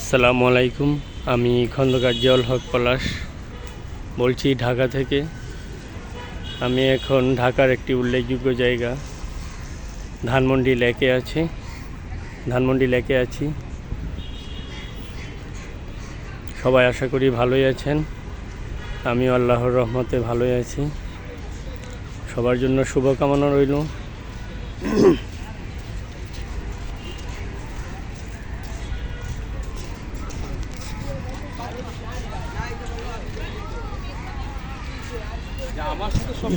আসসালামু আলাইকুম। আমি খন্দকার জিয়াউল হক পলাশ বলছি ঢাকা থেকে। আমি এখন ঢাকার একটি উল্লেখযোগ্য জায়গা ধানমন্ডি লেকে আছি। সবাই আশা করি ভালোই আছেন। আমিও আল্লাহর রহমতে ভালোই আছি। সবার জন্য শুভকামনা রইল। আমার সাথে সব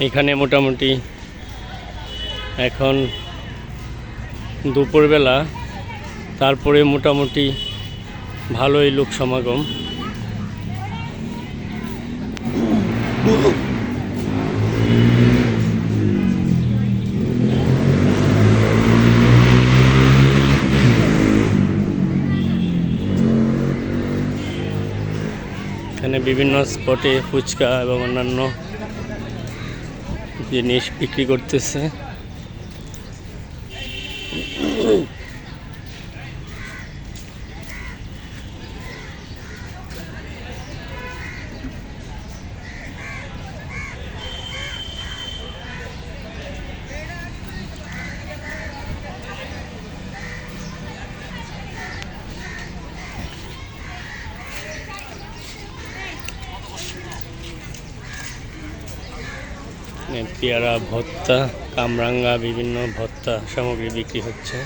এখানে মোটামুটি এখন দুপুরবেলা, তারপরে মোটামুটি ভালোই লোক সমাগম। এখানে বিভিন্ন স্পটে ফুচকা এবং অন্যান্য জিনিস বিক্রি করতেছে। পেয়ারা ভর্তা, কামরাঙ্গা, বিভিন্ন ভর্তা সামগ্রী বিক্রি হচ্ছে।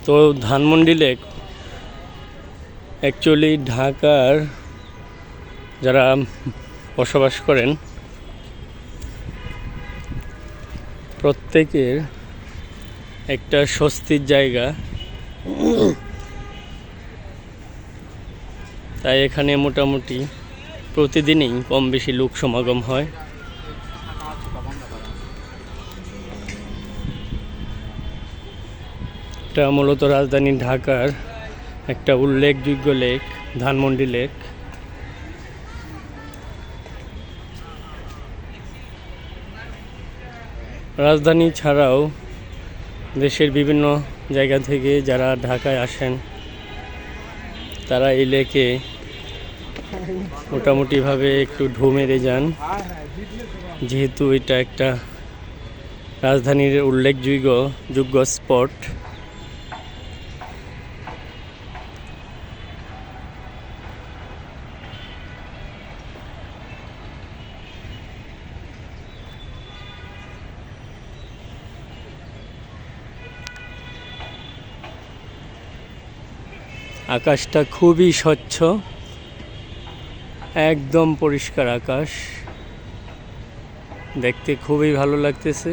তো ধানমন্ডি লেক অ্যাকচুয়ালি ঢাকার যারা বসবাস করেন প্রত্যেকের একটা স্বস্তির জায়গা। তাই এখানে মোটামুটি প্রতিদিনই কম বেশি লোক সমাগম হয়। এটা মূলত রাজধানী ঢাকার একটা উল্লেখযোগ্য লেক, ধানমন্ডি লেক। রাজধানী ছাড়াও দেশের বিভিন্ন জায়গা থেকে যারা ঢাকায় আসেন তারা এই লেকে মোটামুটিভাবে একটু ঢু মেরে যান, যেহেতু এটা একটা রাজধানীর উল্লেখযোগ্য স্পট। আকাশটা খুবই স্বচ্ছ, একদম পরিষ্কার আকাশ, দেখতে খুবই ভালো লাগতেছে।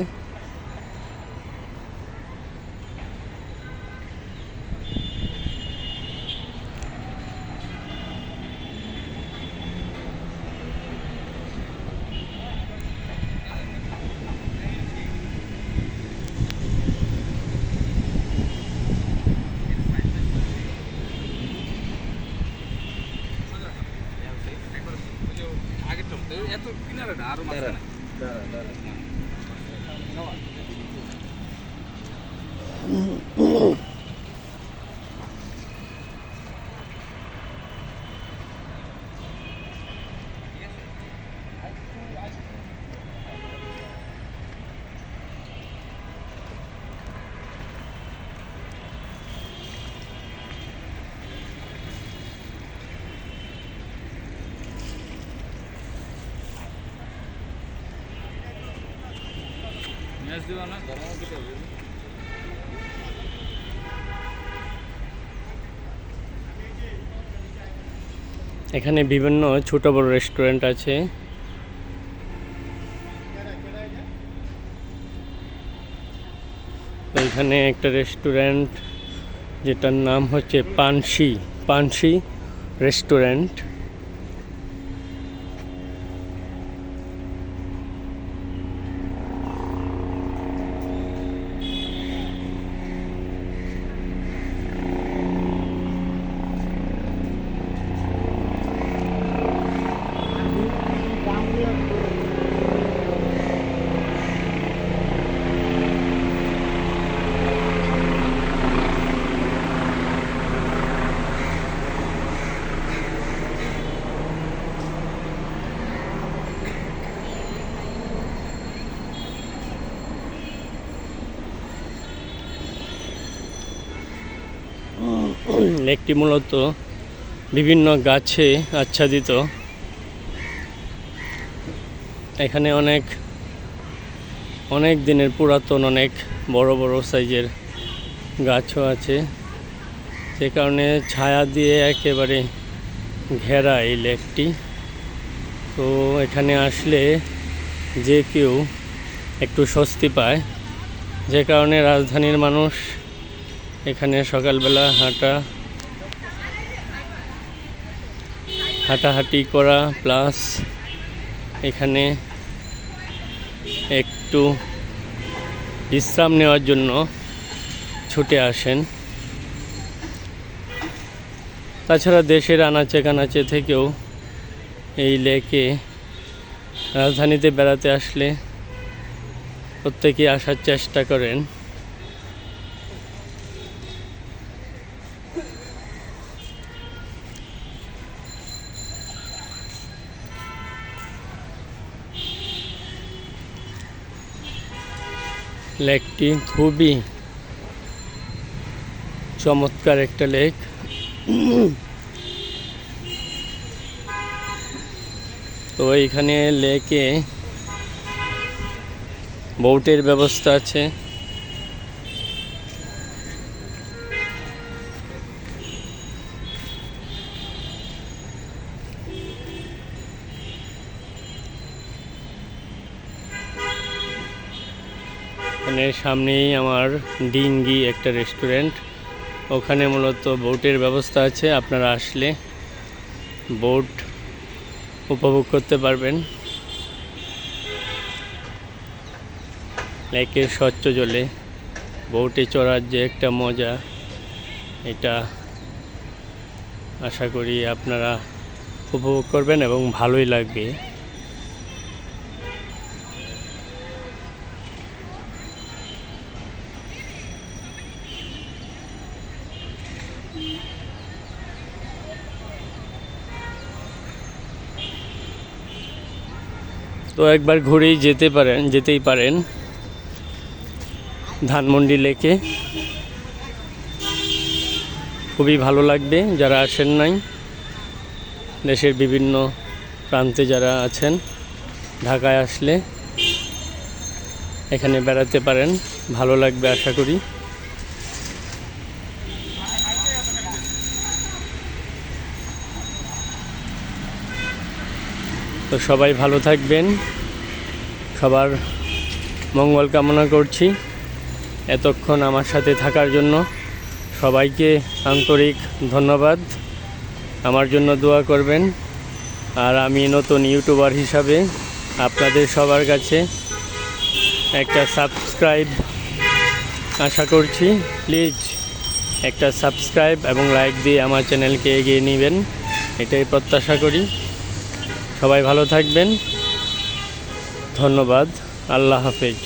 এখানে বিভিন্ন ছোট বড় রেস্টুরেন্ট আছে। এখানে একটা রেস্টুরেন্ট যেটার নাম হচ্ছে পানসি রেস্টুরেন্ট। লেকটি মূলত বিভিন্ন গাছে আচ্ছাদিত। এখানে অনেক দিনের পুরাতন অনেক বড় বড় সাইজের গাছও আছে, যে কারণে ছায়া দিয়ে একেবারে ঘেরা এই লেকটি। তো এখানে আসলে যে কেউ একটু স্বস্তি পায়, যে কারণে রাজধানীর মানুষ এখানে সকালবেলা হাঁটাহাঁটি করা প্লাস এখানে একটু বিশ্রাম নেওয়ার জন্য ছুটে আসেন। তাছাড়া দেশের আনাচে কানাচে থেকেও এই লেকে রাজধানীতে বেড়াতে আসলে প্রত্যেকেই আসার চেষ্টা করেন। লেকটি খুবই চমৎকার একটা লেক। তো এইখানে লেকে বোটের ব্যবস্থা আছে। এখানে সামনেই আমার ডিঙ্গি একটা রেস্টুরেন্ট, ওখানে মূলত বোটের ব্যবস্থা আছে। আপনারা আসলে বোট উপভোগ করতে পারবেন। লেকের স্বচ্ছ জলে বোটে চড়ার যে একটা মজা, এটা আশা করি আপনারা উপভোগ করবেন এবং ভালোই লাগবে। তো একবার ঘুরেই যেতেই পারেন ধানমন্ডি লেকে। খুবই ভালো লাগবে যারা আসেন নাই। দেশের বিভিন্ন প্রান্তে যারা আছেন, ঢাকায় আসলে এখানে বেড়াতে পারেন, ভালো লাগবে আশা করি। তো সবাই ভালো থাকবেন, সবার মঙ্গল কামনা করছি। এতক্ষণ আমার সাথে থাকার জন্য সবাইকে আন্তরিক ধন্যবাদ। আমার জন্য দোয়া করবেন। আর আমি নতুন ইউটিউবার হিসাবে আপনাদের সবার কাছে একটা সাবস্ক্রাইব আশা করছি। প্লিজ একটা সাবস্ক্রাইব এবং লাইক দিয়ে আমার চ্যানেলকে এগিয়ে নেবেন, এটাই প্রত্যাশা করি। সবাই ভালো থাকবেন। ধন্যবাদ। আল্লাহ হাফেজ।